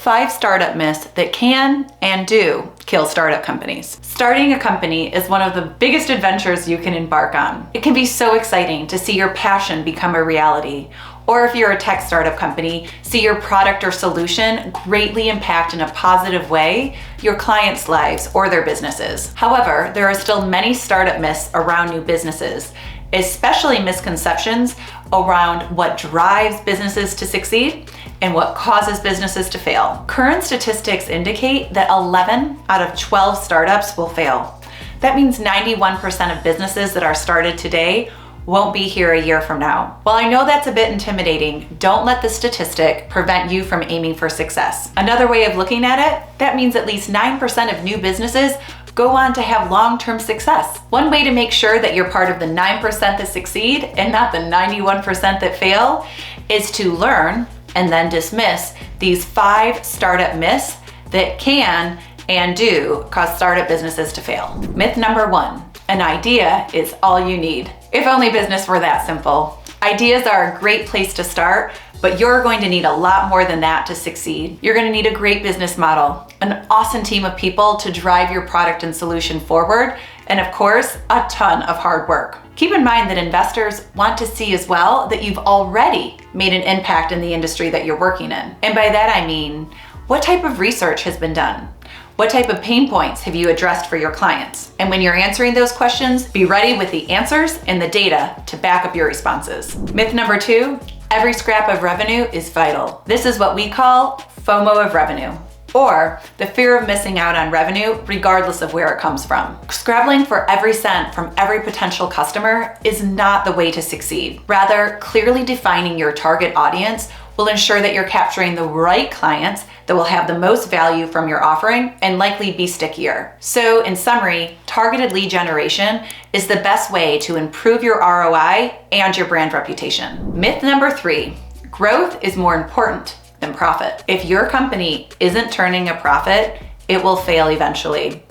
5 startup myths that can and do kill startup companies. Starting a company is one of the biggest adventures you can embark on. It can be so exciting to see your passion become a reality. Or if you're a tech startup company, see your product or solution greatly impact in a positive way your clients' lives or their businesses. However, there are still many startup myths around new businesses, especially misconceptions around what drives businesses to succeed and what causes businesses to fail. Current statistics indicate that 11 out of 12 startups will fail. That means 91% of businesses that are started today won't be here a year from now. While I know that's a bit intimidating, don't let the statistic prevent you from aiming for success. Another way of looking at it, that means at least 9% of new businesses go on to have long-term success. One way to make sure that you're part of the 9% that succeed and not the 91% that fail is to learn and then dismiss these 5 startup myths that can and do cause startup businesses to fail. Myth number 1, an idea is all you need. If only business were that simple. Ideas are a great place to start, but you're going to need a lot more than that to succeed. You're going to need a great business model, an awesome team of people to drive your product and solution forward, and of course, a ton of hard work. Keep in mind that investors want to see as well that you've already made an impact in the industry that you're working in. And by that I mean, what type of research has been done? What type of pain points have you addressed for your clients? And when you're answering those questions, be ready with the answers and the data to back up your responses. Myth number 2, every scrap of revenue is vital. This is what we call FOMO of revenue, or the fear of missing out on revenue regardless of where it comes from. Scrabbling for every cent from every potential customer is not the way to succeed. Rather, clearly defining your target audience will ensure that you're capturing the right clients that will have the most value from your offering and likely be stickier. So in summary, targeted lead generation is the best way to improve your ROI and your brand reputation. Myth number 3, growth is more important than profit. If your company isn't turning a profit, it will fail eventually.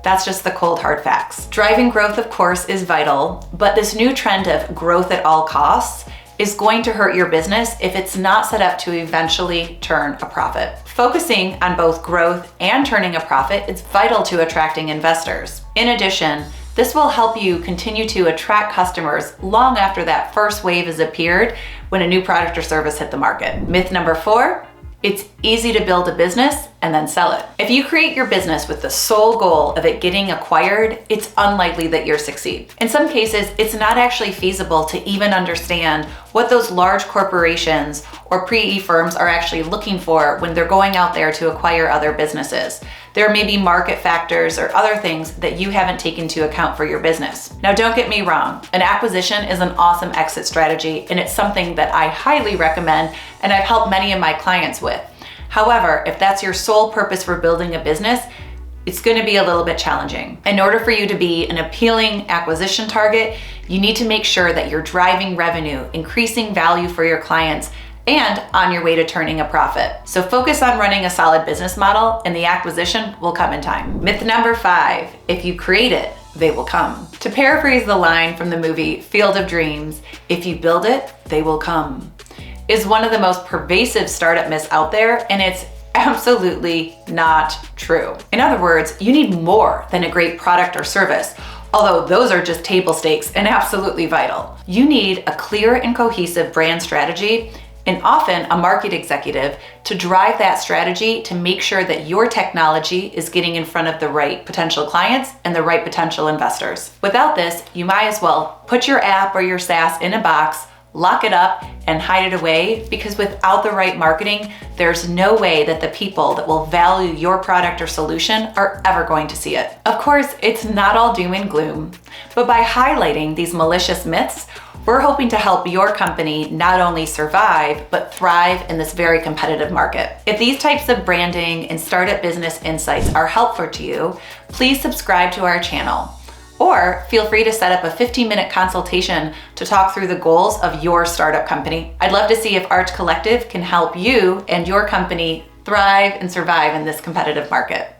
That's just the cold hard facts. Driving growth, of course, is vital, but this new trend of growth at all costs is going to hurt your business if it's not set up to eventually turn a profit. Focusing on both growth and turning a profit is vital to attracting investors. In addition, this will help you continue to attract customers long after that first wave has appeared when a new product or service hit the market. Myth number 4, it's easy to build a business and then sell it. If you create your business with the sole goal of it getting acquired, it's unlikely that you'll succeed. In some cases, it's not actually feasible to even understand what those large corporations or PE firms are actually looking for when they're going out there to acquire other businesses. There may be market factors or other things that you haven't taken into account for your business. Now, don't get me wrong, an acquisition is an awesome exit strategy, and it's something that I highly recommend and I've helped many of my clients with. However, if that's your sole purpose for building a business, it's going to be a little bit challenging. In order for you to be an appealing acquisition target, you need to make sure that you're driving revenue, increasing value for your clients, and on your way to turning a profit. So focus on running a solid business model and the acquisition will come in time. Myth number 5, if you create it, they will come. To paraphrase the line from the movie Field of Dreams, if you build it, they will come, is one of the most pervasive startup myths out there, and it's absolutely not true. In other words, you need more than a great product or service, although those are just table stakes and absolutely vital. You need a clear and cohesive brand strategy and often a market executive to drive that strategy to make sure that your technology is getting in front of the right potential clients and the right potential investors. Without this, you might as well put your app or your SaaS in a box, lock it up, and hide it away, because without the right marketing, there's no way that the people that will value your product or solution are ever going to see it. Of course, it's not all doom and gloom, but by highlighting these malicious myths, we're hoping to help your company not only survive, but thrive in this very competitive market. If these types of branding and startup business insights are helpful to you, please subscribe to our channel. Or feel free to set up a 15-minute consultation to talk through the goals of your startup company. I'd love to see if Arch Collective can help you and your company thrive and survive in this competitive market.